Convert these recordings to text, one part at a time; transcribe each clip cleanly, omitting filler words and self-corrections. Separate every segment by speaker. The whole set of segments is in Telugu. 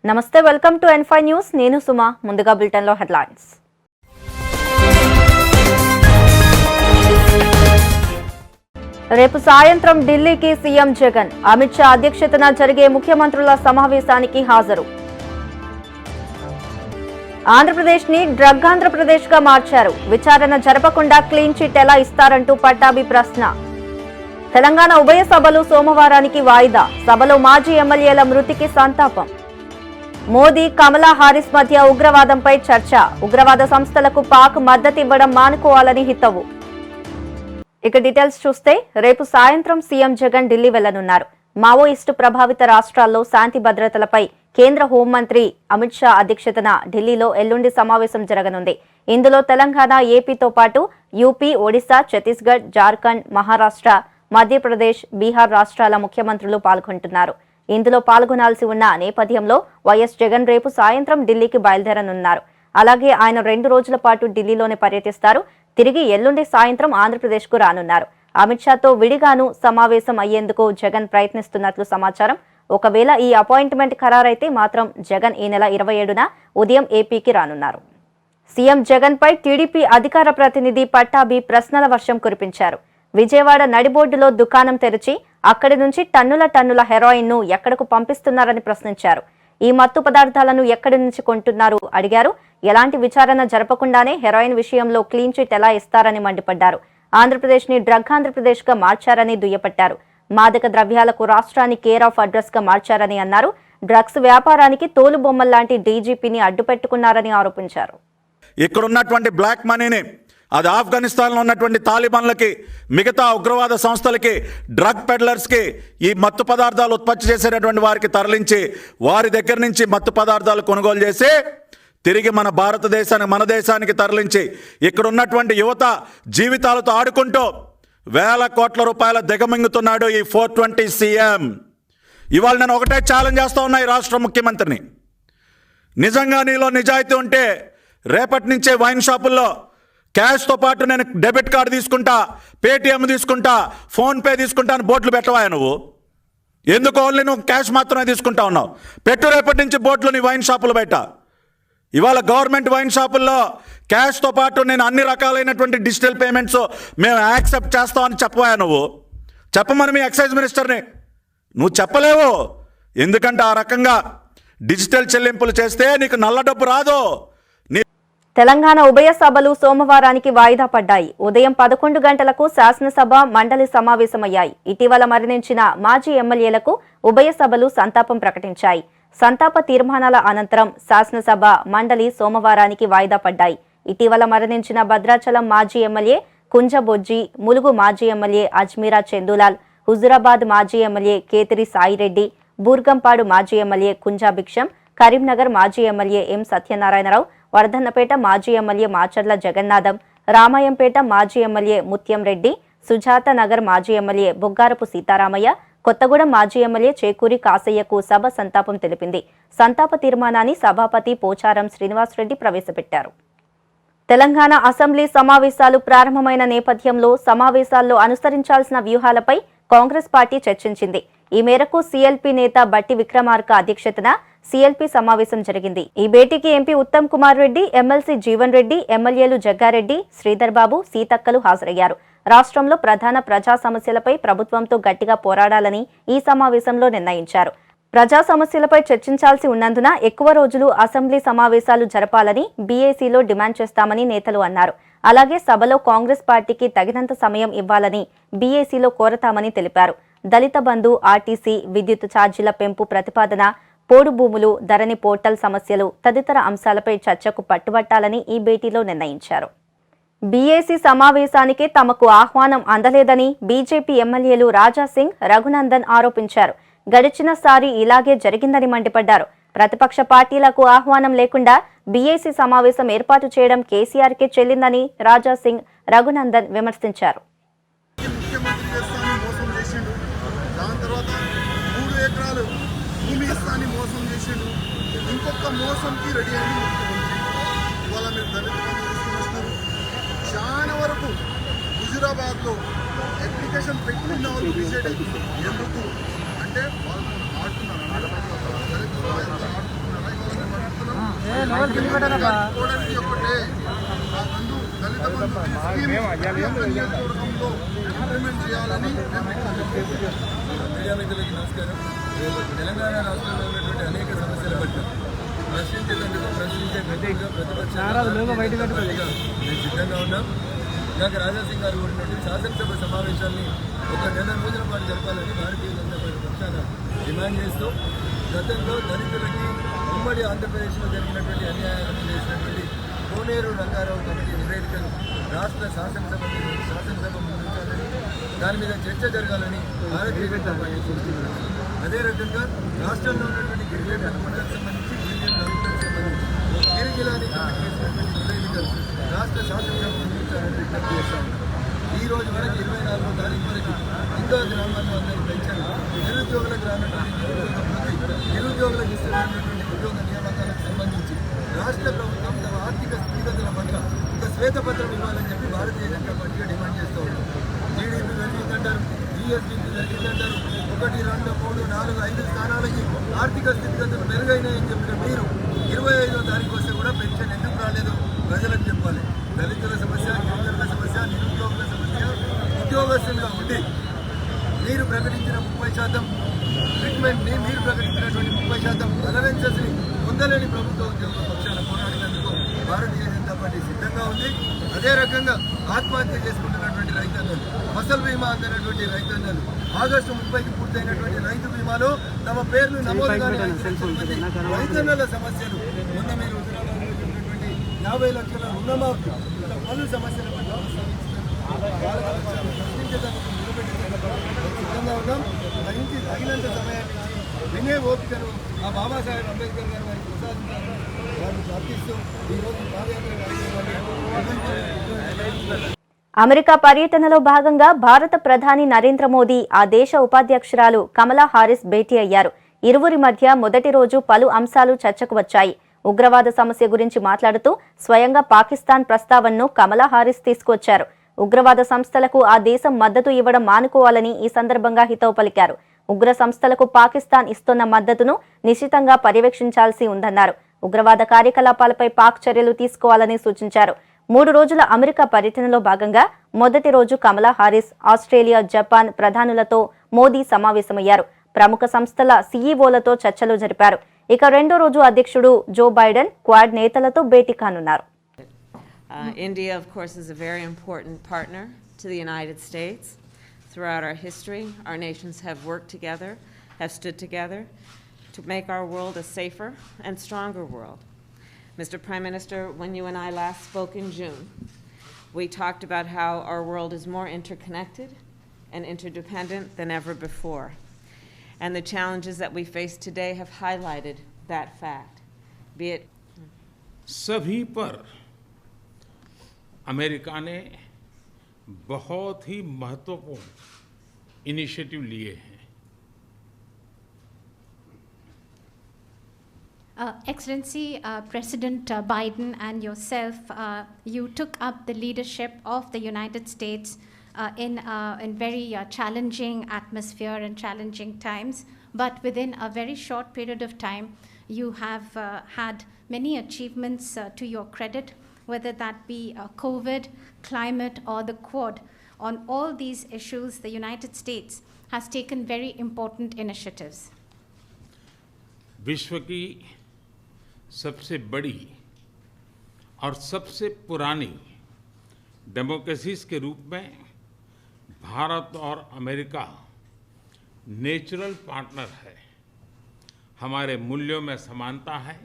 Speaker 1: నమస్తే, వెల్కమ్ టు N5 న్యూస్. నేను సుమ. ముందుగా బులెటిన్లో హెడ్లైన్స్. రేపు సాయంత్రం ఢిల్లీకి సీఎం జగన్. అమిత్ షా అధ్యక్షతన జరిగే ముఖ్యమంత్రుల సమావేశానికి హాజరు. ఆంధ్రప్రదేశ్ ని డ్రగ్ ఆంధ్రప్రదేశ్ గా మార్చారు. విచారణ జరపకుండా క్లీన్ చిట్ ఎలా ఇస్తారంటూ పట్టాభి ప్రశ్న. తెలంగాణ ఉభయ సభలు సోమవారానికి వాయిదా. సభలో మాజీ ఎమ్మెల్యేల మృతికి సంతాపం. మోదీ, కమలా హారిస్ మధ్య ఉగ్రవాదంపై చర్చ. ఉగ్రవాద సంస్థలకు పాక్ మద్దతు ఇవ్వడం మానుకోవాలని హితవు. ఇక డీటెయిల్స్ చూస్తే, రేపు సాయంత్రం సీఎం జగన్ ఢిల్లీ వెళ్లనున్నారు. మావోయిస్టు ప్రభావిత రాష్ట్రాల్లో శాంతి భద్రతలపై కేంద్ర హోంమంత్రి అమిత్ షా అధ్యక్షతన ఢిల్లీలో ఎల్లుండి సమావేశం జరగనుంది. ఇందులో తెలంగాణ, ఏపీతో పాటు యూపీ, ఒడిశా, ఛత్తీస్గఢ్, జార్ఖండ్, మహారాష్ట్ర, మధ్యప్రదేశ్, బీహార్ రాష్ట్రాల ముఖ్యమంత్రులు పాల్గొంటున్నారు. ఇందులో పాల్గొనాల్సి ఉన్న నేపథ్యంలో వైఎస్ జగన్ రేపు సాయంత్రం ఢిల్లీకి బయలుదేరనున్నారు. అలాగే ఆయన 2 రోజుల పాటు ఢిల్లీలోనే పర్యటిస్తారు. తిరిగి ఎల్లుండి సాయంత్రం ఆంధ్రప్రదేశ్కు రానున్నారు. అమిత్ షాతో విడిగాను సమావేశం అయ్యేందుకు జగన్ ప్రయత్నిస్తున్నట్లు సమాచారం. ఒకవేళ ఈ అపాయింట్మెంట్ ఖరారైతే మాత్రం జగన్ ఈ నెల 27న ఉదయం ఏపీకి రానున్నారు. సీఎం జగన్ పై టీడీపీ అధికార ప్రతినిధి పట్టాభి ప్రశ్నల వర్షం కురిపించారు. విజయవాడ నడిబోర్డులో దుకాణం తెరిచి అక్కడి నుంచి టన్నుల హెరాయిన్ ను ఎక్కడకు పంపిస్తున్నారని ప్రశ్నించారు. ఈ మత్తు పదార్థాలను ఎక్కడి నుంచి కొంటున్నారు అడిగారు. ఎలాంటి విచారణ జరపకుండానే హెరాయిన్ విషయంలో క్లీన్ చిట్ ఎలా ఇస్తారని మండిపడ్డారు. ఆంధ్రప్రదేశ్ ని డ్రగ్ ఆంధ్రప్రదేశ్ గా మార్చారని దుయ్యపట్టారు. మాదక ద్రవ్యాలకు రాష్ట్రాన్ని కేర్ ఆఫ్ అడ్రస్ గా మార్చారని అన్నారు. డ్రగ్స్ వ్యాపారానికి తోలు బొమ్మల్లాంటి డీజీపీని అడ్డుపెట్టుకున్నారని ఆరోపించారు.
Speaker 2: ఇక్కడ ఉన్నటువంటి బ్లాక్ మనీని అది ఆఫ్ఘనిస్తాన్లో ఉన్నటువంటి తాలిబాన్లకి, మిగతా ఉగ్రవాద సంస్థలకి, డ్రగ్ పెడ్లర్స్కి, ఈ మత్తు పదార్థాలు ఉత్పత్తి చేసేటటువంటి వారికి తరలించి వారి దగ్గర నుంచి మత్తు పదార్థాలు కొనుగోలు చేసి తిరిగి మన దేశానికి తరలించి ఇక్కడ ఉన్నటువంటి యువత జీవితాలతో ఆడుకుంటూ వేల కోట్ల రూపాయల దిగమింగుతున్నాడు ఈ 420 సీఎం. ఇవాళ నేను ఒకటే ఛాలెంజ్ చేస్తూ ఉన్నా ఈ రాష్ట్ర ముఖ్యమంత్రిని. నిజంగా నీలో నిజాయితీ ఉంటే రేపటి నుంచే వైన్ షాపుల్లో క్యాష్తో పాటు నేను డెబిట్ కార్డు తీసుకుంటా, పేటిఎం తీసుకుంటా, ఫోన్పే తీసుకుంటా అని బోర్డులు పెట్టవా నువ్వు? ఎందుకు ఓన్లీ నువ్వు క్యాష్ మాత్రమే తీసుకుంటా ఉన్నావు? పెట్టు రేపటి నుంచి బోర్డులు నీ వైన్ షాపులు బయట. ఇవాళ గవర్నమెంట్ వైన్ షాపుల్లో క్యాష్తో పాటు నేను అన్ని రకాలైనటువంటి డిజిటల్ పేమెంట్స్ మేము యాక్సెప్ట్ చేస్తామని చెప్పవా నువ్వు? చెప్పమని మీ ఎక్సైజ్ మినిస్టర్ని. నువ్వు చెప్పలేవు. ఎందుకంటే ఆ రకంగా డిజిటల్ చెల్లింపులు చేస్తే నీకు నల్ల డబ్బు రాదు.
Speaker 1: తెలంగాణ ఉభయ సభలు సోమవారానికి వాయిదా పడ్డాయి. ఉదయం 11 గంటలకు శాసనసభ, మండలి సమావేశమయ్యాయి. ఇటీవల మరణించిన మాజీ ఎమ్మెల్యేలకు ఉభయ సభలు సంతాపం ప్రకటించాయి. సంతాప తీర్మానాల అనంతరం శాసనసభ, మండలి సోమవారానికి వాయిదా పడ్డాయి. ఇటీవల మరణించిన భద్రాచలం మాజీ ఎమ్మెల్యే కుంజబొజ్జి, ములుగు మాజీ ఎమ్మెల్యే అజ్మీరా చందులాల్, హుజురాబాద్ మాజీ ఎమ్మెల్యే కేతిరి సాయిరెడ్డి, బూర్గంపాడు మాజీ ఎమ్మెల్యే కుంజా భిక్షం, కరీంనగర్ మాజీ ఎమ్మెల్యే ఎం సత్యనారాయణరావు, వర్ధన్నపేట మాజీ ఎమ్మెల్యే మాచర్ల జగన్నాథం, రామాయంపేట మాజీ ఎమ్మెల్యే ముత్యం రెడ్డి, సుజాత నగర్ మాజీ ఎమ్మెల్యే బొగ్గారపు సీతారామయ్య, కొత్తగూడెం మాజీ ఎమ్మెల్యే చేకూరి కాసయ్యకు సభ సంతాపం తెలిపింది. సంతాప తీర్మానాన్ని సభాపతి పోచారం శ్రీనివాసరెడ్డి ప్రవేశపెట్టారు. తెలంగాణ అసెంబ్లీ సమావేశాలు ప్రారంభమైన నేపథ్యంలో సమావేశాల్లో అనుసరించాల్సిన వ్యూహాలపై కాంగ్రెస్ పార్టీ చర్చించింది. ఈ మేరకు సీఎల్పీ నేత బట్టి విక్రమార్క అధ్యక్షతన సీఎల్పీ సమావేశం జరిగింది. ఈ భేటీకి ఎంపీ ఉత్తమ్ కుమార్ రెడ్డి, ఎమ్మెల్సీ జీవన్ రెడ్డి, ఎమ్మెల్యేలు జగ్గారెడ్డి, శ్రీధర్ బాబు, సీతక్కలు హాజరయ్యారు. రాష్ట్రంలో ప్రధాన ప్రజా సమస్యలపై ప్రభుత్వంతో గట్టిగా పోరాడాలని ఈ సమావేశంలో నిర్ణయించారు. ప్రజా సమస్యలపై చర్చించాల్సి ఉన్నందున ఎక్కువ రోజులు అసెంబ్లీ సమావేశాలు జరపాలని బీఏసీలో డిమాండ్ చేస్తామని నేతలు అన్నారు. అలాగే సభలో కాంగ్రెస్ పార్టీకి తగినంత సమయం ఇవ్వాలని బీఏసీలో కోరతామని తెలిపారు. దళిత బంధు, ఆర్టీసీ, విద్యుత్ ఛార్జీల పెంపు ప్రతిపాదన, పోడు భూములు, ధరణి పోర్టల్ సమస్యలు తదితర అంశాలపై చర్చకు పట్టుబట్టాలని ఈ భేటీలో నిర్ణయించారు. బీఏసీ సమావేశానికి తమకు ఆహ్వానం అందలేదని బీజేపీ ఎమ్మెల్యేలు రాజాసింగ్, రఘునందన్ ఆరోపించారు. గడిచినసారి ఇలాగే జరిగిందని మండిపడ్డారు. ప్రతిపక్ష పార్టీలకు ఆహ్వానం లేకుండా బీఏసీ సమావేశం ఏర్పాటు చేయడం కేసీఆర్కే చెల్లిందని రాజాసింగ్, రఘునందన్ విమర్శించారు.
Speaker 3: చాలా వరకు హుజురాబాద్లో అప్లికేషన్ పెట్టుకున్న వాళ్ళు విజిట్ ఎందుకు అంటే వాళ్ళు ఆడుతున్నారు, కోవడానికి ఒకటే ఆ బంధు దళిత బంధు స్కీమ్ నియోజకవర్గంలో ఇంప్లిమెంట్ చేయాలని మీడియా మిత్రులకి నమస్కారం. తెలంగాణ రాష్ట్రంలో ఉన్నటువంటి అనేక సమస్యల పట్ల ప్రశ్నించే ప్రతిపక్షాలుగా మేము సిద్ధంగా ఉన్నాం. ఇందాక రాజాసింగ్ గారు కోరినట్టు శాసనసభ సమావేశాన్ని ఒక నెల రోజుల పాటు జరపాలని భారతీయ జనతా పార్టీ పక్షాన డిమాండ్ చేస్తూ గతంలో దళితులకి ఉమ్మడి ఆంధ్రప్రదేశ్లో జరిగినటువంటి అన్యాయాలను చేసినటువంటి కోనేరు రంగారావు కమిటీ నివేదికను రాష్ట్ర శాసనసభ ముందుంచాలని దాని మీద చర్చ జరగాలని భారతీయ జనతా పార్టీ కోరుతున్నారు. అదే రకంగా రాష్ట్రంలో ఉన్నటువంటి గిరిజన అనుమతులకు సంబంధించి గిరిజన దళితులకు సంబంధించి గిరిజలాని కమిటీ చేసినటువంటి నివేదికలు రాష్ట్ర శాసనసభ ముందుంచాలని విజ్ఞప్తి చేస్తా ఉన్నారు. ఈ రోజు వరకు 24వ తారీఖు వరకు ఇందో గ్రామాల్లో అందరూ పెంచారు. నిరుద్యోగులకు రానటువంటి నిరుద్యోగులకు ఇస్తున్నటువంటి ఉద్యోగ నియామకాలకు సంబంధించి రాష్ట్ర ప్రభుత్వం తమ ఆర్థిక స్థితిగతుల పట్ల ఒక శ్వేతపత్రం ఇవ్వాలని చెప్పి భారతీయ జనతా పార్టీగా డిమాండ్ చేస్తూ ఉన్నారు. జీడీపీ జరిగిందంటారు, జీఎస్టీపీ జరిగిందంటారు, 1, 2, 3, 4, 5 స్థానాలకి ఆర్థిక స్థితిగతులు మెరుగైనాయని చెప్పిన మీరు 25వ తారీఖు వస్తే కూడా పెన్షన్ ఎందుకు రాలేదు ప్రజలకు చెప్పాలి. దళితుల సమస్య, గిరిజనుల సమస్య, నిరుద్యోగుల సమస్య ఉద్యోగస్తులుగా ఉండి మీరు ప్రకటించిన 30% ట్రీట్మెంట్ని, మీరు ప్రకటించినటువంటి 30% అలవెన్సెస్ని పొందలేని ప్రభుత్వ ఉద్యోగ పక్షాన పోరాడినందుకు భారతీయ జనతా పార్టీ సిద్ధంగా ఉంది. అదే రకంగా ఆత్మహత్య చేసుకుంటున్నటువంటి రైతన్నలు, ఫసల్ బీమా అందనటువంటి రైతన్నలు, ఆగస్టు 30కి పూర్తయినటువంటి రైతు బీమాలో తమ పేర్లు నమోదు కానిటువంటి రైతన్నల సమస్యలు, మొన్న మీరు హుజరాబాద్లో 50 లక్షల రుణమాఫీ, పలు సమస్యల పట్ల ప్రశ్నించేందుకు సిద్ధంగా ఉన్నాం. తగినంత సమయాన్ని వినే ఓపికను ఆ బాబాసాహెబ్ అంబేద్కర్ గారు వారికి ప్రసాదించాలని వారిని ప్రార్థిస్తూ ఈరోజు పాదయాత్ర కార్యక్రమాన్ని
Speaker 1: అమెరికా పర్యటనలో భాగంగా భారత ప్రధాని నరేంద్ర మోదీ ఆ దేశ ఉపాధ్యక్షురాలు కమలా హారిస్ భేటీ అయ్యారు. ఇరువురి మధ్య మొదటి రోజు పలు అంశాలు చర్చకు వచ్చాయి. ఉగ్రవాద సమస్య గురించి మాట్లాడుతూ స్వయంగా పాకిస్తాన్ ప్రస్తావనను కమలా హారిస్ తీసుకొచ్చారు. ఉగ్రవాద సంస్థలకు ఆ దేశం మద్దతు ఇవ్వడం మానుకోవాలని ఈ సందర్భంగా హితవు పలికారు. ఉగ్ర సంస్థలకు పాకిస్తాన్ ఇస్తున్న మద్దతును నిశితంగా పర్యవేక్షించాల్సి ఉందన్నారు. ఉగ్రవాద కార్యకలాపాలపై పాక్ చర్యలు తీసుకోవాలని సూచించారు. 3 రోజుల అమెరికా పర్యటనలో భాగంగా మొదటి రోజు కమలా హారిస్ ఆస్ట్రేలియా, జపాన్ ప్రధానులతో మోదీ సమావేశమయ్యారు. ప్రముఖ సంస్థల సీఈఓలతో చర్చలు జరిపారు. ఇక రెండో రోజు అధ్యక్షుడు జో బైడెన్ క్వాడ్ నేతలతో భేటీ కానున్నారు.
Speaker 4: India, of course, is a very important partner to the United States. Throughout our history, our nations have worked together, have stood together to make our world a safer and stronger world. Mr. Prime Minister, when you and I last spoke in June, we talked about how our world is more interconnected and interdependent than ever before. And the challenges that we face today have highlighted that fact. Be it
Speaker 5: सभी पर अमेरिका ने बहुत ही महत्वपूर्ण इनिशिएटिव लिए हैं.
Speaker 6: Excellency, President Biden and yourself, you took up the leadership of the United States in very challenging atmosphere and challenging times. But within a very short period of time, you have had many achievements to your credit, whether that be COVID, climate, or the Quad. On all these issues, the United States has taken very important initiatives.
Speaker 5: विश्व की सबसे बड़ी और सबसे पुरानी डेमोक्रेसीज के रूप में भारत और अमेरिका नेचुरल पार्टनर है. हमारे मूल्यों में समानता है,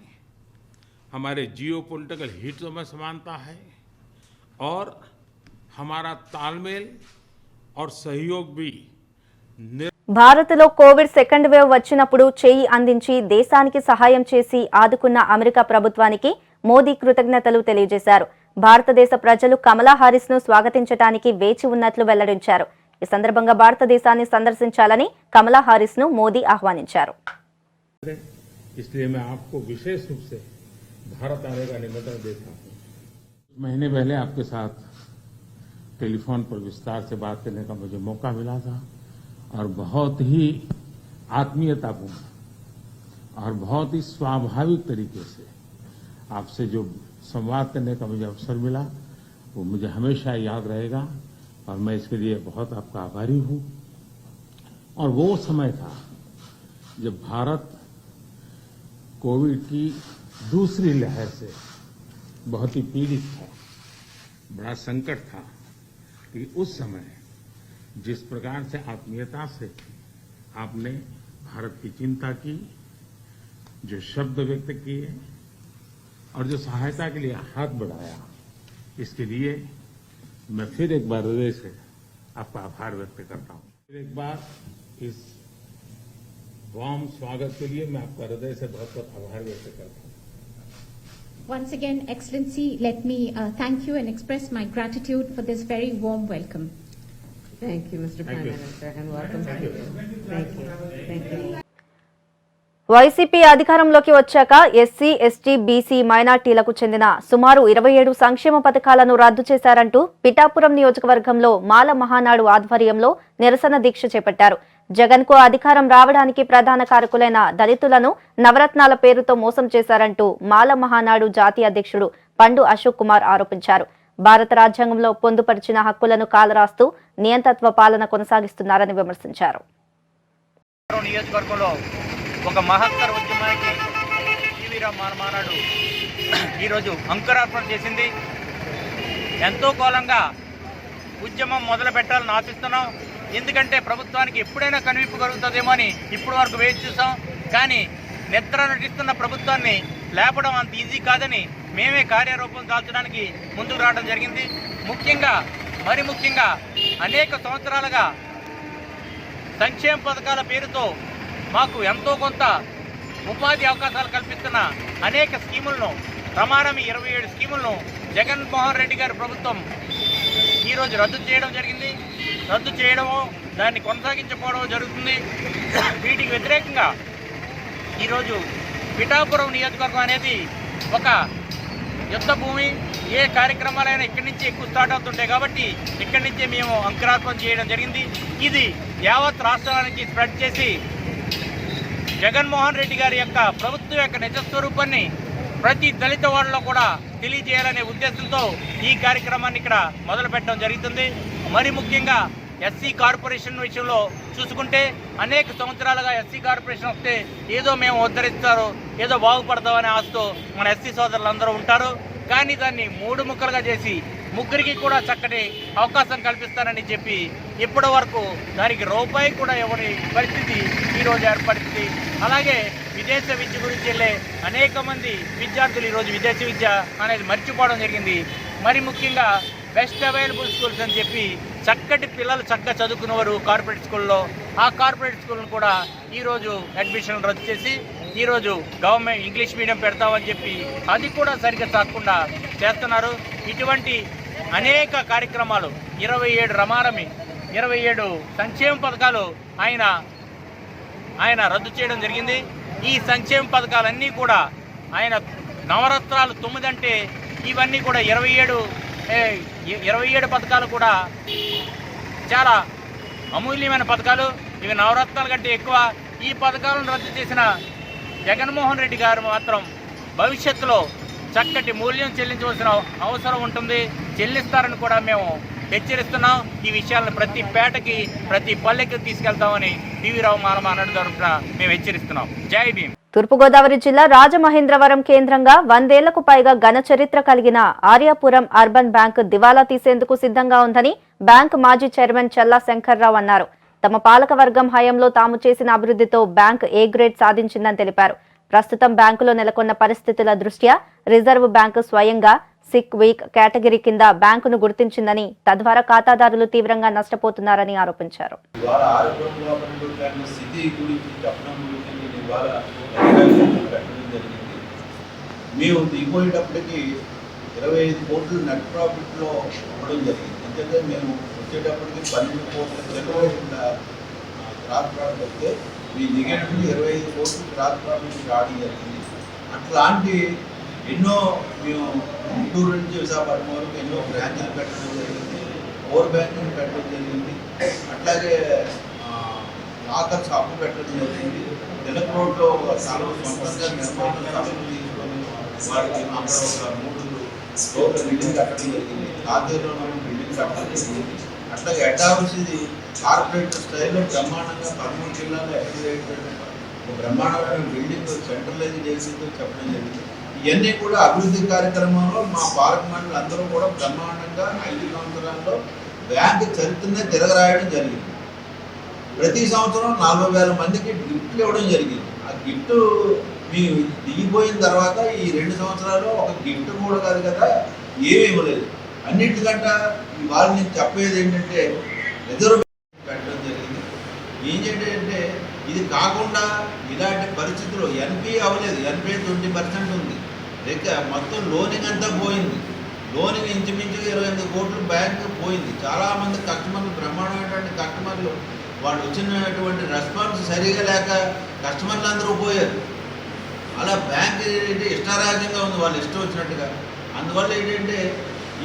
Speaker 5: हमारे जियोपॉलिटिकल हितों में समानता है और हमारा तालमेल और सहयोग भी
Speaker 1: భారత్లో కోవిడ్ సెకండ్ వేవ్ వచ్చినప్పుడు చేయి అందించి దేశానికి సహాయం చేసి ఆదుకున్న అమెరికా ప్రభుత్వానికి మోదీ కృతజ్ఞతలు తెలియజేశారు. భారతదేశ ప్రజలు కమలా హారిస్ ను స్వాగతించడానికి వేచి ఉన్నట్లు వెల్లడించారు. ఈ సందర్భంగా భారతదేశాన్ని సందర్శించాలని కమలా హారిస్ ను మోదీ ఆహ్వానించారు.
Speaker 5: इसलिए मैं आपको विशेष रूप से भारत आने का निमंत्रण देता हूं. महीने पहले आपके साथ टेलीफोन पर विस्तार से बात करने का मुझे मौका मिला था और बहुत ही आत्मीयतापूर्ण और बहुत ही स्वाभाविक तरीके से आपसे जो संवाद करने का मुझे अवसर मिला वो मुझे हमेशा याद रहेगा और मैं इसके लिए बहुत आपका आभारी हूं। और वो समय था जब भारत कोविड की दूसरी लहर से बहुत ही पीड़ित था, बड़ा संकट था कि उस समय जिस प्रकार से आत्मीयता से आपने भारत की चिंता की, जो शब्द व्यक्त किए और जो सहायता के लिए हाथ बढ़ाया, इसके लिए मैं फिर एक बार हृदय से आपका आभार व्यक्त करता हूं। फिर एक बार इस वार्म स्वागत के लिए मैं आपका हृदय से बहुत बहुत आभार व्यक्त करता हूं।
Speaker 6: Once again, Excellency, let me thank you and express my gratitude for this very warm welcome.
Speaker 4: Thank you, Mr. Prime Minister, and welcome to you. Thank you. Thank you.
Speaker 1: YCP అధికారంలోకి వచ్చాక ఎస్సీ, ఎస్టీ, బీసీ, మైనార్టీలకు చెందిన సుమారు 27 సంక్షేమ పథకాలను రద్దు చేశారంటూ పిఠాపురం నియోజకవర్గంలో మాల మహానాడు ఆధ్వర్యంలో నిరసన దీక్ష చేపట్టారు. జగన్ కు అధికారం రావడానికి ప్రధాన కారకులైన దళితులను నవరత్నాల పేరుతో మోసం చేశారంటూ మాల మహానాడు జాతీయ అధ్యక్షుడు పండు అశోక్ కుమార్ ఆరోపించారు. భారత రాజ్యాంగంలో పొందుపరిచిన హక్కులను కాలరాస్తూ నియంతత్వ పాలన కొనసాగిస్తున్నారని విమర్శించారు.
Speaker 7: నియోజకవర్గంలో ఒక మహత్తర ఉద్యమానికి టీవీరావు మానమానాడు ఈరోజు అంకురార్పణ చేసింది. ఎంతో కాలంగా ఉద్యమం మొదలు పెట్టాలని ఆశిస్తున్నాం. ఎందుకంటే ప్రభుత్వానికి ఎప్పుడైనా కనువిప్పు కలుగుతుందేమో అని ఇప్పటి వరకు వేచి చూసాం. కానీ నిద్ర నటిస్తున్న ప్రభుత్వాన్ని లేపడం అంత ఈజీ కాదని మేమే కార్యరూపం దాల్చడానికి ముందుకు రావడం జరిగింది. ముఖ్యంగా అనేక సంవత్సరాలుగా సంక్షేమ పథకాల పేరుతో మాకు ఎంతో కొంత ఉపాధి అవకాశాలు కల్పిస్తున్న అనేక స్కీములను, ప్రమాణమి 27 స్కీములను జగన్మోహన్ రెడ్డి గారి ప్రభుత్వం ఈరోజు రద్దు చేయడం జరిగింది. రద్దు చేయడమో దాన్ని కొనసాగించకపోవడం జరుగుతుంది. వీటికి వ్యతిరేకంగా ఈరోజు పిఠాపురం నియోజకవర్గం అనేది ఒక యుద్ధ భూమి. ఏ కార్యక్రమాలైనా ఇక్కడి నుంచి ఎక్కువ స్టార్ట్ అవుతుంటాయి కాబట్టి ఇక్కడి నుంచే మేము అంకురార్పణ చేయడం జరిగింది. ఇది యావత్ రాష్ట్రానికి స్ప్రెడ్ చేసి జగన్మోహన్ రెడ్డి గారి యొక్క ప్రభుత్వం యొక్క నిజస్వరూపాన్ని ప్రతి దళిత వాడలో కూడా తెలియజేయాలనే ఉద్దేశంతో ఈ కార్యక్రమాన్ని ఇక్కడ మొదలు పెట్టడం జరుగుతుంది. మరి ముఖ్యంగా ఎస్సీ కార్పొరేషన్ విషయంలో చూసుకుంటే అనేక సంవత్సరాలుగా ఎస్సీ కార్పొరేషన్ వస్తే ఏదో మేము ఉద్ధరిస్తారు, ఏదో బాగుపడతామనే ఆశతో మన ఎస్సీ సోదరులందరూ ఉంటారు. కానీ దాన్ని 3 ముక్కలుగా చేసి ముగ్గురికి కూడా చక్కటి అవకాశం కల్పిస్తానని చెప్పి ఇప్పటి వరకు దానికి రూపాయి కూడా ఇవ్వని పరిస్థితి ఈరోజు ఏర్పడింది. అలాగే విదేశ విద్య గురించి వెళ్ళే అనేక మంది విద్యార్థులు ఈరోజు విదేశీ విద్య అనేది మర్చిపోవడం జరిగింది. మరి ముఖ్యంగా బెస్ట్ అవైలబుల్ స్కూల్స్ అని చెప్పి చక్కటి పిల్లలు చక్కగా చదువుకునేవారు కార్పొరేట్ స్కూల్లో, ఆ కార్పొరేట్ స్కూల్ను కూడా ఈరోజు అడ్మిషన్లు రద్దు చేసి ఈరోజు గవర్నమెంట్ ఇంగ్లీష్ మీడియం పెడతామని చెప్పి అది కూడా సరిగ్గా సాగకుండా చేస్తున్నారు. ఇటువంటి అనేక కార్యక్రమాలు 27 రమారమి 27 సంక్షేమ పథకాలు ఆయన రద్దు చేయడం జరిగింది. ఈ సంక్షేమ పథకాలన్నీ కూడా ఆయన నవరత్నాలు 9 అంటే ఇవన్నీ కూడా 27 పథకాలు కూడా చాలా అమూల్యమైన పథకాలు. ఇవి నవరత్నాల కంటే ఎక్కువ. ఈ పథకాలను రద్దు చేసిన జగన్మోహన్ రెడ్డి గారు మాత్రం భవిష్యత్తులో చక్కటి మూల్యం చెల్లించవలసిన అవసరం ఉంటుంది, చెల్లిస్తారని కూడా మేము హెచ్చరిస్తున్నాం. ఈ విషయాలను ప్రతి పేటకి ప్రతి పల్లెకి తీసుకెళ్తామని టీవీరావు మానమానాడు తరఫున మేము హెచ్చరిస్తున్నాం. జై భీమ్.
Speaker 1: తూర్పుగోదావరి జిల్లా రాజమహేంద్రవరం కేంద్రంగా 100 ఏళ్లకు పైగా ఘన చరిత్ర కలిగిన ఆర్యాపురం అర్బన్ బ్యాంక్ దివాలా తీసేందుకు సిద్ధంగా ఉందని బ్యాంక్ మాజీ చైర్మన్ చల్లా శంకర్రావు అన్నారు. తమ పాలకవర్గం హయాంలో తాము చేసిన అభివృద్ధితో బ్యాంక్ ఏ గ్రేడ్ సాధించిందని తెలిపారు. ప్రస్తుతం బ్యాంకులో నెలకొన్న పరిస్థితుల దృష్ట్యా రిజర్వ్ బ్యాంకు స్వయంగా సిక్ వీక్ కేటగిరీ కింద బ్యాంకును గుర్తించిందని, తద్వారా ఖాతాదారులు తీవ్రంగా నష్టపోతున్నారని ఆరోపించారు.
Speaker 8: మేము దిగిపోయేటప్పటికి 25 కోట్లు నెట్ ప్రాఫిట్లో ఇవ్వడం జరిగింది. ఎందుకంటే మేము వచ్చేటప్పటికి 12 కోట్ల జనరేషన్ క్రాస్ ప్రాఫిట్ వస్తే మేము దిగేటప్పటికి 25 కోట్లు క్రాస్ ప్రాఫిట్ రావడం జరిగింది. అట్లాంటి ఎన్నో మేము గుంటూరు నుంచి విశాఖపట్నం వరకు ఎన్నో బ్రాంచ్లు పెట్టడం జరిగింది, ఓవర్ బ్యాంకులు పెట్టడం జరిగింది, అట్లాగే లాకర్ షాపు పెట్టడం జరిగింది. నెలకు రోడ్లో స్థలం సొంతంగా నిర్మాణం స్థలం తీసుకొని వారికి అక్కడ ఒక 3 ఫ్లోర్ల బిల్డింగ్ కట్టడం జరిగింది. కాతేరులో బిల్డింగ్ కట్టడం జరిగింది. అట్లాగే హెడ్ ఆఫీస్ ఇది కార్పొరేట్ స్టైల్లో బ్రహ్మాండంగా 13 జిల్లాలో ఒక బ్రహ్మాండమైన బిల్డింగ్ సెంట్రలైజ్ చేసిందో చెప్పడం జరిగింది. ఇవన్నీ కూడా అభివృద్ధి కార్యక్రమంలో మా పాలక మండలి అందరూ కూడా బ్రహ్మాండంగా 5 సంవత్సరాల్లో బ్యాంకు చరిత్రనే తిరగరాయడం జరిగింది. ప్రతి సంవత్సరం 40,000 మందికి గిఫ్ట్లు ఇవ్వడం జరిగింది. ఆ గిఫ్ట్ మీ దిగిపోయిన తర్వాత ఈ 2 సంవత్సరాలు ఒక గిఫ్ట్ కూడా కాదు కదా, ఏమీ ఇవ్వలేదు. అన్నింటికంటే ఇవాళ నేను చెప్పేది ఏంటంటే రిజర్వేషన్ పెట్టడం జరిగింది. ఏంటంటే ఇది కాకుండా ఇలాంటి పరిస్థితుల్లో ఎన్పీ అవ్వలేదు, ఎన్పీ 20% ఉంది. లేక మొత్తం లోనింగ్ అంతా పోయింది. లోనింగ్ ఇంచుమించుగా 28 కోట్లు బ్యాంకు పోయింది. చాలామంది కస్టమర్లు, బ్రహ్మాండమైనటువంటి కస్టమర్లు, వాళ్ళు వచ్చినటువంటి రెస్పాన్స్ సరిగా లేక కస్టమర్లు అందరూ పోయారు. అలా బ్యాంక్ ఏంటంటే ఇష్టారాజ్యంగా ఉంది, వాళ్ళు ఇష్టం వచ్చినట్టుగా. అందువల్ల ఏంటంటే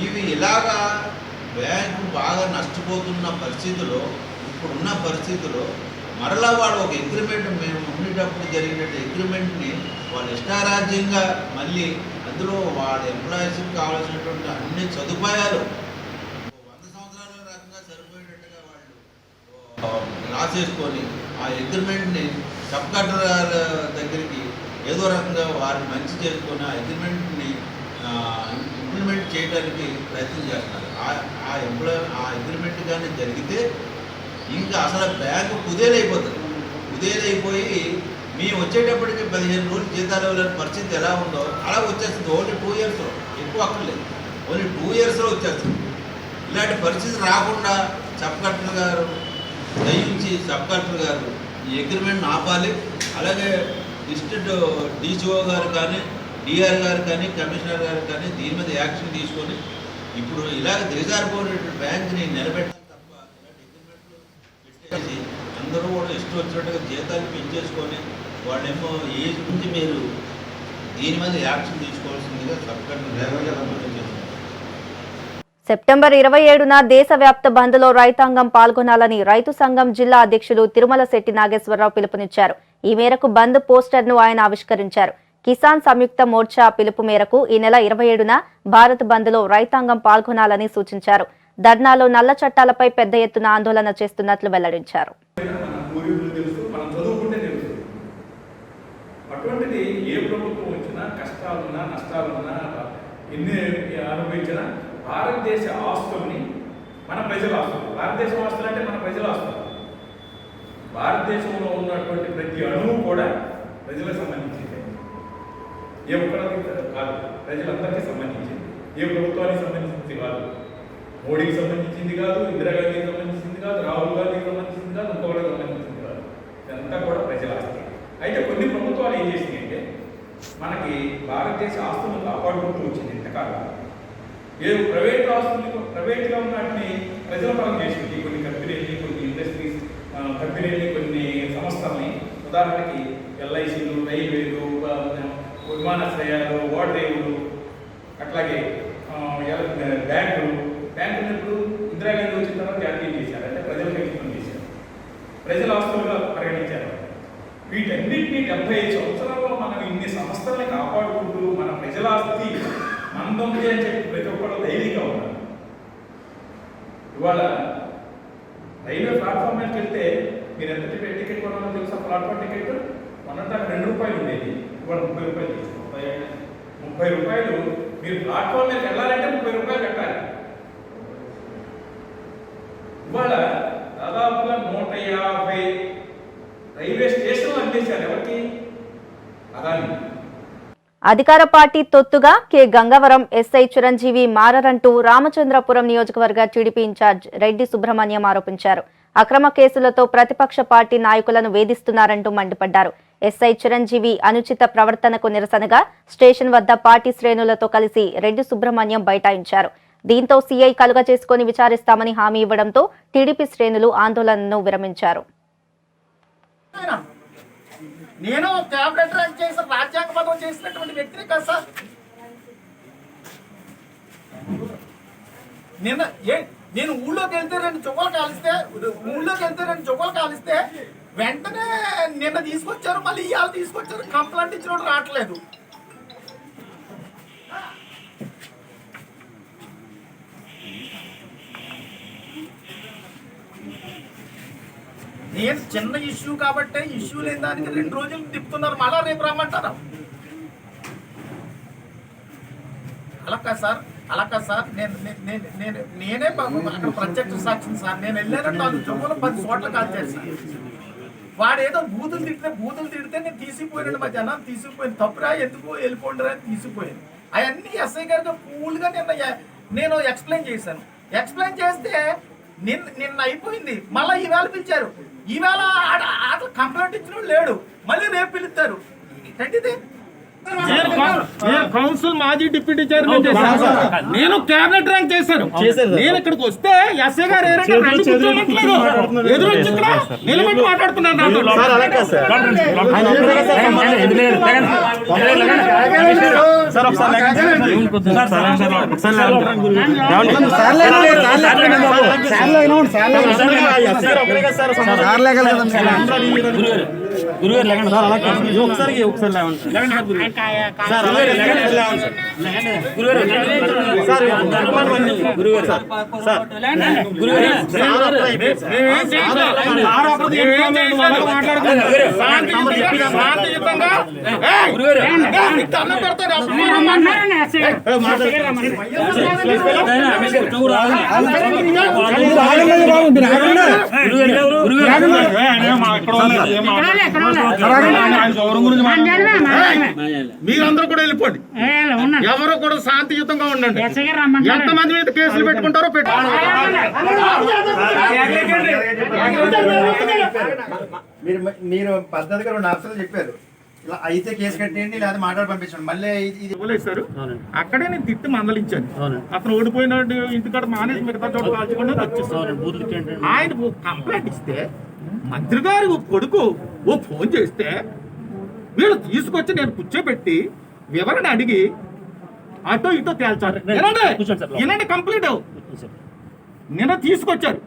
Speaker 8: ఇవి ఇలాగా బ్యాంకు బాగా నష్టపోతున్న పరిస్థితుల్లో, ఇప్పుడున్న పరిస్థితుల్లో మరలా వాళ్ళు ఒక అగ్రిమెంట్, మేము ఉండేటప్పుడు జరిగినట్టు అగ్రిమెంట్ని వాళ్ళు ఇష్టారాజ్యంగా మళ్ళీ అందులో వాళ్ళ ఎంప్లాయీస్కి కావాల్సినటువంటి అన్ని సదుపాయాలు 100 సంవత్సరాల రకంగా సరిపోయేటట్టుగా వాళ్ళు రాసేసుకొని ఆ అగ్రిమెంట్ని సబ్ కలెక్టర్ దగ్గరికి ఏదో రకంగా వారిని మంచి చేసుకొని ఆ అగ్రిమెంట్ని ఇంప్లిమెంట్ చేయడానికి ప్రయత్నం చేస్తున్నారు. ఆ అగ్రిమెంట్ కానీ జరిగితే ఇంకా అసలు బ్యాంకు కుదేలైపోతుంది. కుదేలైపోయి మేము వచ్చేటప్పటికి 15 రోజులు జీతాలు ఇవ్వలేని పరిస్థితి ఎలా ఉందో అలా వచ్చేస్తుంది. ఓన్లీ 2 ఇయర్స్లో, ఎక్కువ అక్కర్లేదు, ఓన్లీ 2 ఇయర్స్లో వచ్చేస్తుంది. ఇలాంటి పరిస్థితి రాకుండా సబ్ కలెక్టర్ గారు దయించి సబ్ కలెక్టర్ గారు ఈ అగ్రిమెంట్ని ఆపాలి. అలాగే డిస్ట్రిక్ట్ డీసీఓ గారు కానీ, డిఆర్ గారు కానీ, కమిషనర్ గారు కానీ దీని మీద యాక్షన్ తీసుకొని ఇప్పుడు ఇలాగ దిగజారిపోయిన బ్యాంక్ని నిలబెట్టాలి తప్ప ఇలాంటి అగ్రిమెంట్లు పెట్టేసి అందరూ కూడా ఇష్టం వచ్చినట్టుగా జీతాలు పెంచేసుకొని వాళ్ళేమో ఏజ్ నుంచి మీరు దీని మీద యాక్షన్ తీసుకోవాల్సిందిగా సబ్ కలెక్టర్
Speaker 1: సెప్టెంబర్ 27న దేశవ్యాప్త బంద్లో రైతాంగం పాల్గొనాలని రైతు సంఘం జిల్లా అధ్యక్షులు తిరుమల శెట్టి నాగేశ్వరరావు పిలుపునిచ్చారు. ఈ మేరకు బంద్ పోస్టర్ను ఆయన ఆవిష్కరించారు. కిసాన్ సంయుక్త మోర్చా పిలుపు మేరకు ఈ నెల 27న భారత్ బంద్లో రైతాంగం పాల్గొనాలని సూచించారు. ధర్నాలో నల్ల చట్టాలపై పెద్ద ఎత్తున ఆందోళన చేస్తున్నట్లు వెల్లడించారు.
Speaker 9: అటువంటిది ఏ ప్రభుత్వం వచ్చినా కష్టాలున్నా నష్టాలున్నా ఎన్ని అనుభవించినా భారతదేశ ఆస్తుల్ని మన ప్రజల ఆస్తులు, భారతదేశం ఆస్తులు అంటే మన ప్రజల ఆస్తులు, భారతదేశంలో ఉన్నటువంటి ప్రతి అణువు కూడా ప్రజలకు సంబంధించింది. ఏ ఒక్కరికి కాదు, ప్రజలందరికీ సంబంధించింది. ఏ ప్రభుత్వానికి సంబంధించింది కాదు, మోడీకి సంబంధించింది కాదు, ఇందిరాగాంధీకి సంబంధించింది కాదు, రాహుల్ గాంధీకి సంబంధించింది కాదు, ఇంకొకరికి సంబంధించింది కాదు. ఇదంతా కూడా ప్రజల ఆస్తి. అయితే కొన్ని ప్రభుత్వాలు ఏం చేసినాయంటే మనకి భారతదేశ ఆస్తులను కాపాడుకుంటూ వచ్చింది ఇంతకాలం. ఏ ప్రైవేట్ ఆస్తులు, ప్రైవేట్గా ఉన్నటిని ప్రజల పరం చేసింది. కొన్ని కంపెనీలని, కొన్ని ఇండస్ట్రీస్ కంపెనీలని, కొన్ని సంస్థల్ని, ఉదాహరణకి ఎల్ఐసీలు, రైల్వేలు, విమానాశ్రయాలు, ఓడరేవులు, అట్లాగే బ్యాంకులు. బ్యాంకులు ఇప్పుడు ఇందిరాగాంధీ వచ్చిన తర్వాత జాతీయం చేశారు, అంటే ప్రజలకు అంకితం చేశారు, ప్రజల ఆస్తులుగా పరిగణించారు. వీటన్నిటినీ 75 సంవత్సరాల్లో మనం ఇన్ని సంస్థల్ని కాపాడుకుంటూ మన ప్రజల ఆస్తి మందొంది అని చెప్పి ప్రతి ఒక్కరు ధైర్యంగా ఉన్నారు. ఇవాళ రైల్వే ప్లాట్ఫామ్ మీదకి వెళ్తే మీరు ఎంత టికెట్ కొనాలో తెలుసా? ప్లాట్ఫామ్ టికెట్ మొన్నటి దాకా 2 రూపాయలు ఉండేది, ఇవాళ 30 రూపాయలు తీసుకుంటారు. 30 రూపాయలు మీరు ప్లాట్ఫామ్ మీదకి వెళ్ళాలంటే 30 రూపాయలు కట్టాలి. ఇవాళ దాదాపుగా 150 రైల్వే స్టేషన్లు అందించారు. ఎవరికి? అదాని.
Speaker 1: అధికార పార్టీ తొత్తుగా కె గంగవరం ఎస్ఐ చిరంజీవి మారరంటూ రామచంద్రపురం నియోజకవర్గ టీడీపీ ఇన్ఛార్జ్ రెడ్డి సుబ్రహ్మణ్యం ఆరోపించారు. అక్రమ కేసులతో ప్రతిపక్ష పార్టీ నాయకులను వేధిస్తున్నారంటూ మండిపడ్డారు. ఎస్ఐ చిరంజీవి అనుచిత ప్రవర్తనకు నిరసనగా స్టేషన్ వద్ద పార్టీ శ్రేణులతో కలిసి రెడ్డి సుబ్రహ్మణ్యం బైఠాయించారు. దీంతో సీఐ కలుగ చేసుకుని విచారిస్తామని హామీ ఇవ్వడంతో టీడీపీ శ్రేణులు ఆందోళనను విరమించారు.
Speaker 10: నేను క్యాబినెట్ ర్యాంక్ చేసిన రాజ్యాంగబద్ధం చేసినటువంటి వ్యక్తిని కదా సార్. నేను ఊళ్ళోకి వెళ్తే 2 చువ్వలు కాలిస్తే వెంటనే నిన్న తీసుకొచ్చారు, మళ్ళీ ఇవాళ తీసుకొచ్చారు. కంప్లైంట్ ఇచ్చినోడు రావట్లేదు. నేను చిన్న ఇష్యూ కాబట్టి ఇష్యూ లేని దానికి 2 రోజులు తిప్పుతున్నారు, మళ్ళా రేపు రమ్మంటారు. అలా కాదు సార్ నేనే అక్కడ ప్రత్యక్ష సాక్షిని సార్. నేను వెళ్ళానంటే అది జమ్ములో 10 చోట్ల కాల్ చేస్తాను. వాడు ఏదో బూతులు తిడితే నేను తీసుకుపోయాను, మా జనాన్ని తీసుకుపోయాను. తప్పురా ఎందుకు వెళ్ళిపోండిరా అని తీసుకుపోయాను. అవన్నీ ఎస్ఐ గారితో కూల్గా నేను ఎక్స్ప్లెయిన్ చేశాను. ఎక్స్ప్లెయిన్ చేస్తే నిన్న అయిపోయింది. మళ్ళీ ఈవేళ పిలిచారు. ఈవేళ కంప్లైంట్ ఇచ్చిన లేడు, మళ్ళీ రేపు పిలుస్తారు. ఏంటిది?
Speaker 11: కౌన్సిల్ మాజీ డిప్యూటీ చైర్మన్ చేశాను, నేను క్యాబినెట్ ర్యాంక్ చేశాను. నేను ఇక్కడికి వస్తే ఎస్ఐ గారు ఎదురు వచ్చి ఇక్కడ నిలబెట్టి మాట్లాడుతున్నాను.
Speaker 10: మీరందరూ కూడా వెళ్ళిపోండి, ఎవరు కూడా శాంతియుతంగా ఉండండి. ఎంతమంది మీద కేసులు పెట్టుకుంటారో
Speaker 12: మీరు పద్ధతిగా 2 ఆప్షన్లు చెప్పారు. ఇలా అయితే కేసు కట్టేయండి, లేదా మాట్లాడి పంపించండి. మళ్ళీ ఇది
Speaker 10: ఇవ్వలేస్తారు. అక్కడే నేను తిట్టి మందలించాను. అతను ఓడిపోయిన ఇంటికాడ మానేసి మిగతా చోట కాల్చకుండా వచ్చేస్తాను. ఆయన కంప్లైంట్ ఇస్తే మంత్రి గారి కొడుకు ఫోన్ చేస్తే వీళ్ళు తీసుకొచ్చి నేను కూర్చోబెట్టి వివరణ అడిగి అటో ఇటో తేల్చారు. వినండి కంప్లీట్. నిన్న తీసుకొచ్చారు.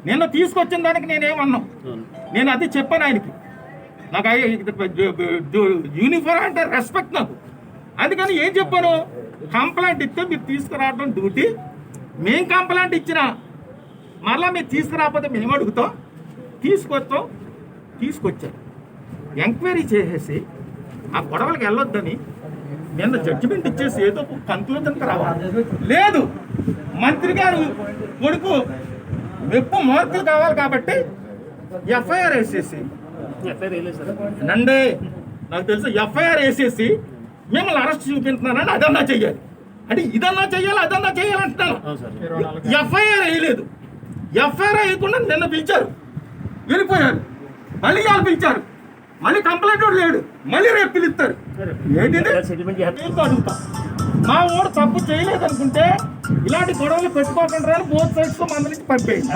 Speaker 10: నిన్న తీసుకొచ్చిన దానికి నేనేమన్నా, నేను అది చెప్పాను ఆయనకి. నాకు యూనిఫామ్ అంటే రెస్పెక్ట్ నాకు. అందుకని ఏం చెప్పాను, కంప్లైంట్ ఇస్తే మీరు తీసుకురావడం డ్యూటీ. మేం కంప్లైంట్ ఇచ్చినా మరలా మీరు తీసుకురాకపోతే మేము అడుగుతాం, తీసుకొచ్చారు. ఎంక్వైరీ చేసేసి ఆ గొడవలకు వెళ్ళొద్దని నిన్న జడ్జిమెంట్ ఇచ్చేసి ఏదో కన్క్లూజన్కి రావాలి. లేదు, మంత్రి గారు కొడుకు మెప్పు మార్కులు కావాలి కాబట్టి ఎఫ్ఐఆర్ వేసేసి నండే నాకు తెలుసు ఎఫ్ఐఆర్ వేసేసి మిమ్మల్ని అరెస్ట్ చూపించున్నానని అదన్నా చెయ్యాలి. అంటే ఇదన్నా చెయ్యాలి, అదన్నా చెయ్యాలంటున్నాను. ఎఫ్ఐఆర్ వేయలేదు. ఎఫ్ఐఆర్ వేయకుండా నిన్న పిలిచారు, వెళ్ళిపోయారు. మళ్ళీ వాళ్ళు పిలిచారు, మళ్ళీ కంప్లైంట్ లేడు, మళ్ళీ రేపు పిలుస్తారు. ఏంటిది అడుగుతా. మా ఊరు తప్పు చేయలేదు అనుకుంటే ఇలాంటి గొడవలు పెట్టుకోకుండా బోత్ సైడ్స్ మందలించి పంపేయండి.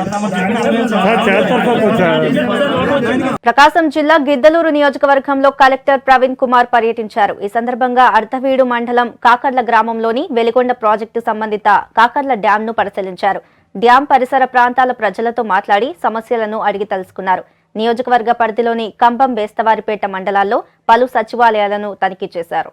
Speaker 1: ప్రకాశం జిల్లా గిద్దలూరు నియోజకవర్గంలో కలెక్టర్ ప్రవీణ్ కుమార్ పర్యటించారు. ఈ సందర్భంగా అర్ధవీడు మండలం కాకర్ల గ్రామంలోని వెలిగొండ ప్రాజెక్టు సంబంధిత కాకర్ల డ్యాం ను పరిశీలించారు. డ్యాం పరిసర ప్రాంతాల ప్రజలతో మాట్లాడి సమస్యలను అడిగి తెలుసుకున్నారు. నియోజకవర్గ పరిధిలోని కంబం బేస్తవారిపేట మండలాల్లో పలు సచివాలయాలను తనిఖీ చేశారు.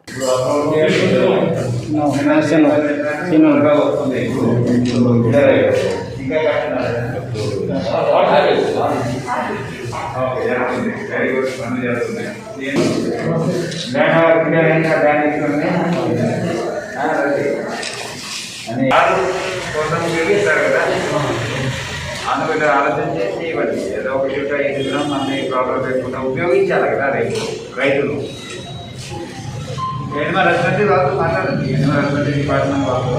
Speaker 13: అందులో ఆలోచన చేసి ఇవ్వండి. ఏదో ఒక చోట ఎదుగుదాం, మన ప్రాబ్లం పెట్టుకుంటాం, ఉపయోగించాలి కదా రైతులు. ఎనిమల్ హస్బెండరీ వాళ్ళు మాట్లాడండి, ఎనిమల్ హస్బెండరీ డిపార్ట్మెంట్ వాళ్ళు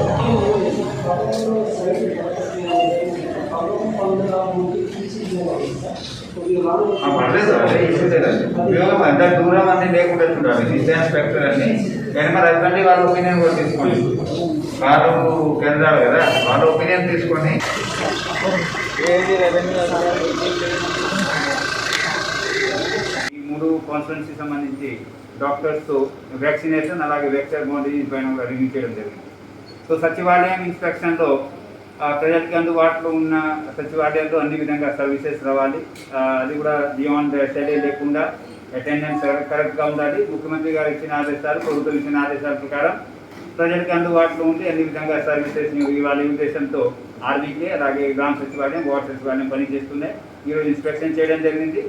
Speaker 13: పర్లేదు, అదే ఇష్యూ లేదండి. ఉపయోగం ఎంత దూరం అన్నీ లేకుండా చూడాలి. డిస్టెన్స్ ఫ్యాక్టర్ అన్ని ఎనిమల్ హస్బెండరీ వాళ్ళ ఒపీనియన్ కూడా తీసుకోండి. వాళ్ళు కేంద్రాలు కదా, వాళ్ళ ఒపీనియన్ తీసుకొని ఈ 3 కాన్స్టిట్యున్సీ సంబంధించి డాక్టర్స్తో వ్యాక్సినేషన్ అలాగే వెక్టర్ మోడీస్ పైన రివ్యూ చేయడం జరిగింది. సో సచివాలయం ఇన్స్పెక్షన్లో ప్రజలకి అందుబాటులో ఉన్న సచివాలయాల్లో అన్ని విధంగా సర్వీసెస్ రావాలి. అది కూడా బియాండ్ స్టడీ లేకుండా అటెండెన్స్ కరెక్ట్గా ఉండాలి. ముఖ్యమంత్రి గారు ఇచ్చిన ఆదేశాలు, ప్రభుత్వం ఇచ్చిన ఆదేశాల ప్రకారం ప్రజలకు అందుబాటులో ఉండి అన్ని విధంగా సర్వీసెస్ ఇవ్వాలి ఉద్దేశంతో ఆర్బీకే అలాగే గ్రామ సచివాలయం వార్డు సచివాలయం పనిచేస్తున్నాయి. ఈరోజు ఇన్స్పెక్షన్ చేయడం జరిగింది,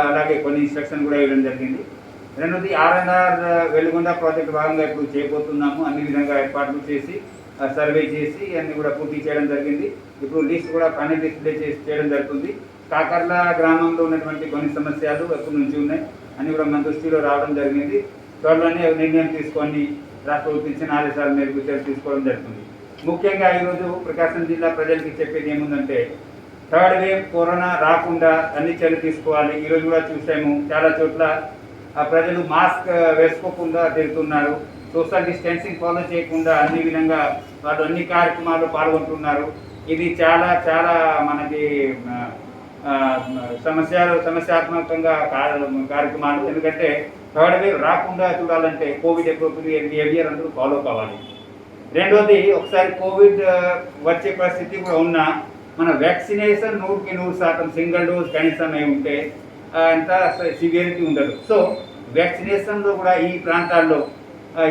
Speaker 13: అలాగే కొన్ని ఇన్స్ట్రక్షన్ కూడా ఇవ్వడం జరిగింది. రెండోది R&R వెలుగొండ ప్రాజెక్టు భాగంగా ఇప్పుడు చేయబోతున్నాము. అన్ని విధంగా ఏర్పాట్లు చేసి సర్వే చేసి అన్ని కూడా పూర్తి చేయడం జరిగింది. ఇప్పుడు లిస్ట్ కూడా ఫైనల్ డిస్ప్లే చేయడం జరుగుతుంది. కాకర్ల గ్రామంలో ఉన్నటువంటి కొన్ని సమస్యలు ఎప్పటి నుంచి ఉన్నాయి అన్ని కూడా మన దృష్టిలో రావడం జరిగింది. త్వరలోనే నిర్ణయం తీసుకొని రాష్ట్ర ప్రభుత్వం ఇచ్చిన ఆదేశాల మేరకు చర్యలు తీసుకోవడం జరుగుతుంది. ముఖ్యంగా ఈరోజు ప్రకాశం జిల్లా ప్రజలకి చెప్పేది ఏముందంటే, థర్డ్ వేవ్ కరోనా రాకుండా అన్ని చర్యలు తీసుకోవాలి. ఈరోజు కూడా చూసాము చాలా చోట్ల ప్రజలు మాస్క్ వేసుకోకుండా తిరుగుతున్నారు, సోషల్ డిస్టెన్సింగ్ ఫాలో చేయకుండా అన్ని విధంగా వాళ్ళు అన్ని కార్యక్రమాల్లో పాల్గొంటున్నారు. ఇది చాలా చాలా మనకి సమస్యాత్మకంగా కార్యక్రమాలు. ఎందుకంటే థర్డ్ వేవ్ రాకుండా చూడాలంటే కోవిడ్ అప్రోప్రియేట్ బిహేవియర్ అందరూ ఫాలో కావాలి. రెండోది, ఒకసారి కోవిడ్ వచ్చే పరిస్థితి కూడా ఉన్నా మన వ్యాక్సినేషన్ 100% సింగిల్ డోస్ కనీసం అయి ఉంటే అంత సివియరిటీ ఉండదు. సో వ్యాక్సినేషన్లో కూడా ఈ ప్రాంతాల్లో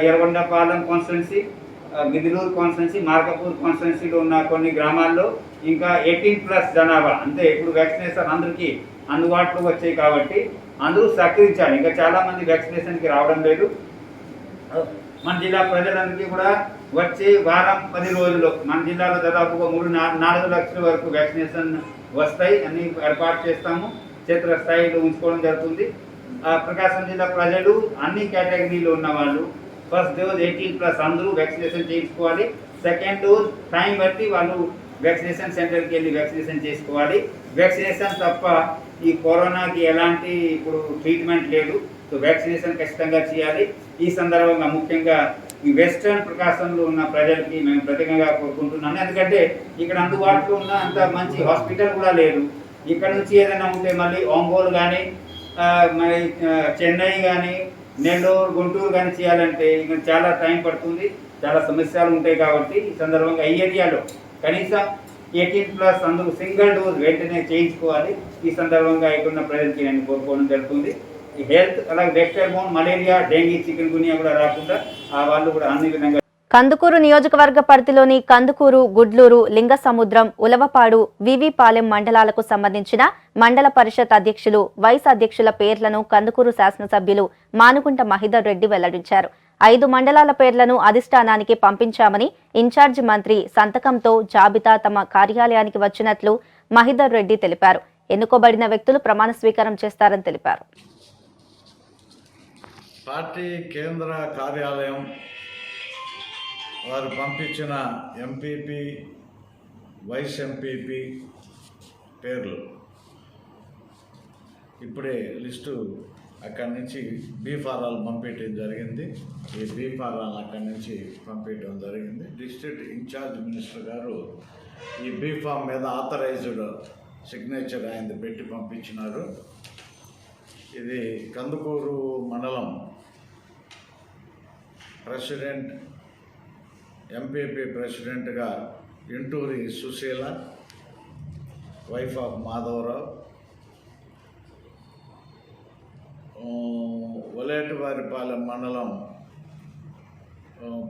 Speaker 13: ఎర్రగొండపాలెం కాన్స్టిట్యున్సీ, గిద్దలూరు కాన్స్టిట్యున్సీ, మార్కపూర్ కాన్స్టిట్యున్సీలో ఉన్న కొన్ని గ్రామాల్లో ఇంకా 18+ జనాభా, అంటే ఇప్పుడు వ్యాక్సినేషన్ అందరికీ అందుబాటులో వచ్చాయి కాబట్టి అందరూ సహకరించాలి. ఇంకా చాలామంది వ్యాక్సినేషన్కి రావడం లేదు. మన జిల్లా ప్రజలందరికీ కూడా వచ్చే వారం 10 రోజుల్లో మన జిల్లాలో దాదాపుగా 3-4 లక్షల వరకు వ్యాక్సినేషన్ వస్తాయి. అన్ని ఏర్పాటు చేస్తాము, క్షేత్రస్థాయిలో ఉంచుకోవడం జరుగుతుంది. ప్రకాశం జిల్లా ప్రజలు అన్ని కేటగిరీలో ఉన్న వాళ్ళు ఫస్ట్ డోస్ 18+ అందరూ వ్యాక్సినేషన్ చేయించుకోవాలి. సెకండ్ డోస్ టైం బట్టి వాళ్ళు వ్యాక్సినేషన్ సెంటర్కి వెళ్ళి వ్యాక్సినేషన్ చేసుకోవాలి. వ్యాక్సినేషన్ తప్ప ఈ కరోనాకి ఎలాంటి ఇప్పుడు ట్రీట్మెంట్ లేదు. సో వ్యాక్సినేషన్ ఖచ్చితంగా చేయాలి. ఈ సందర్భంగా ముఖ్యంగా ఈ వెస్టర్న్ ప్రకాశంలో ఉన్న ప్రజలకి మేము ప్రత్యేకంగా కోరుకుంటున్నాను. ఎందుకంటే ఇక్కడ అందుబాటులో ఉన్న అంత మంచి హాస్పిటల్ కూడా లేదు. ఇక్కడ నుంచి ఏదైనా ఉంటే మళ్ళీ ఒంగోలు కానీ మరి చెన్నై కానీ నెల్లూరు గుంటూరు కానీ చేయాలంటే ఇంకా చాలా టైం పడుతుంది, చాలా సమస్యలు ఉంటాయి. కాబట్టి ఈ సందర్భంగా ఈ ఏరియాలో కనీసం 18+ అందరూ సింగిల్ డోస్ వెంటనే చేయించుకోవాలి. ఈ సందర్భంగా ఇక్కడ ప్రజలకి నేను కోరుకోవడం జరుగుతుంది. ఈ హెల్త్ అలాగే vector borne malaria, dengue, chikungunya కూడా రాకుండా వాళ్ళు కూడా అన్ని విధంగా.
Speaker 1: కందుకూరు నియోజకవర్గ పరిధిలోని కందుకూరు, గుడ్లూరు, లింగసముద్రం, ఉలవపాడు, వివిపాలెం మండలాలకు సంబంధించిన మండల పరిషత్ అధ్యక్షులు, వైస్ అధ్యక్షుల పేర్లను కందుకూరు శాసనసభ్యులు మానుకుంట మహిదర్ రెడ్డి వెల్లడించారు. 5 మండలాల పేర్లను అధిష్టానానికి పంపించామని, ఇన్ఛార్జి మంత్రి సంతకంతో జాబితా తమ కార్యాలయానికి వచ్చినట్లు మహిదర్ రెడ్డి తెలిపారు. ఎన్నుకోబడిన వ్యక్తులు ప్రమాణ స్వీకారం చేస్తారని తెలిపారు.
Speaker 2: పార్టీ కేంద్ర కార్యాలయం వారు పంపించిన ఎంపీపీ, వైస్ ఎంపీపీ పేర్లు ఇప్పుడే లిస్టు అక్కడి నుంచి బీ ఫారాలు పంపించడం జరిగింది. ఈ బీ ఫారాలను అక్కడి నుంచి పంపించడం జరిగింది. డిస్ట్రిక్ట్ ఇన్ఛార్జ్ మినిస్టర్ గారు ఈ బీ ఫామ్ మీద ఆథరైజ్డ్ సిగ్నేచర్ ఆయన పెట్టి పంపించినారు. ఇది కందుకూరు మండలం ప్రెసిడెంట్, ఎంపీపీ ప్రెసిడెంట్గా ఇంటూరి సుశీల, వైఫ్ ఆఫ్ మాధవరావు. వలేటివారిపాలెం మండలం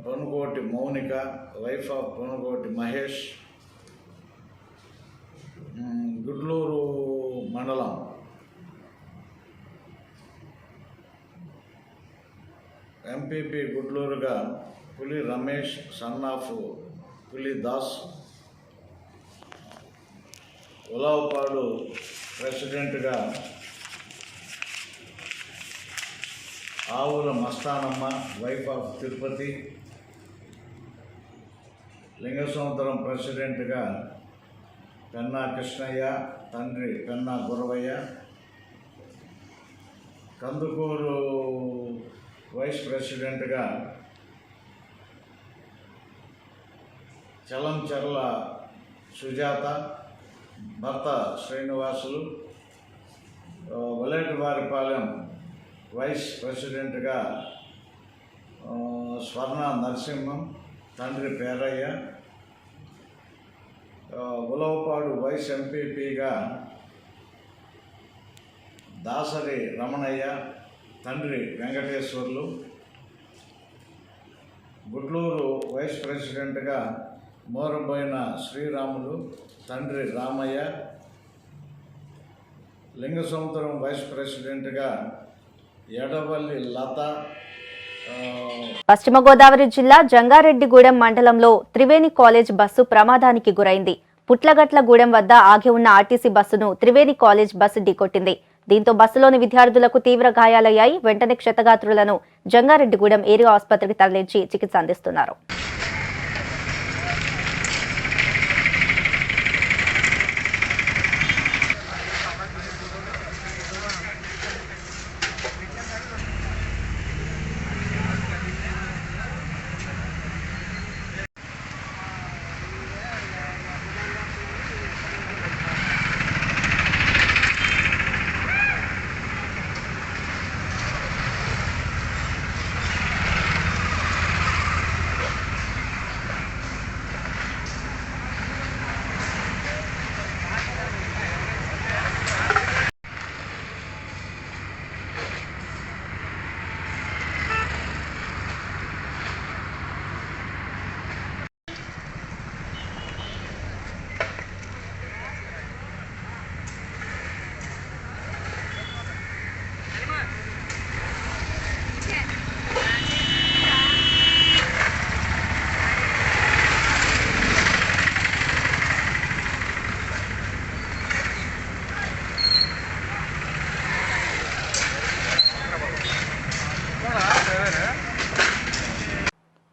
Speaker 2: పొనుగోటి మౌనిక, వైఫ్ ఆఫ్ పొనుగోటి మహేష్. గుడ్లూరు మండలం ఎంపీపీ గుడ్లూరుగా పులి రమేష్, సన్ ఆఫ్ పులి దాస్. ఉలవపాడు ప్రెసిడెంట్గా ఆవుల మస్తానమ్మ, వైఫ్ ఆఫ్ తిరుపతి. లింగసముద్రం ప్రెసిడెంట్గా పెన్నా కృష్ణయ్య, తండ్రి పెన్నా గురవయ్య. కందుకూరు వైస్ ప్రెసిడెంట్గా చలంచెర్ల సుజాత, భర్త శ్రీనివాసులు. వలేటివారిపాలెం వైస్ ప్రెసిడెంట్గా స్వర్ణ నరసింహం, తండ్రి పేరయ్య. ఉలవపాడు వైస్ ఎంపీపీగా దాసరి రమణయ్య, తండ్రి వెంకటేశ్వర్లు. గుడ్లూరు
Speaker 3: వైస్ ప్రెసిడెంట్గా మోరంబోయిన శ్రీరాములు తండ్రి రామయ్య, లింగసముద్రం వైస్ ప్రెసిడెంట్గా ఎడవల్లి లత.
Speaker 1: పశ్చిమ గోదావరి జిల్లా జంగారెడ్డిగూడెం మండలంలో త్రివేణి కాలేజ్ బస్సు ప్రమాదానికి గురైంది. పుట్లగట్లగూడెం వద్ద ఆగి ఉన్న ఆర్టీసీ బస్సును త్రివేణి కాలేజ్ బస్సు ఢీకొట్టింది. దీంతో బస్సులోని విద్యార్థులకు తీవ్ర గాయాలయ్యాయి. వెంటనే క్షతగాత్రులను జంగారెడ్డిగూడెం ఏరియా ఆసుపత్రికి తరలించి చికిత్స అందిస్తున్నారు.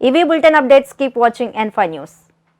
Speaker 1: ఇవి bulletin updates. Keep watching N5 News.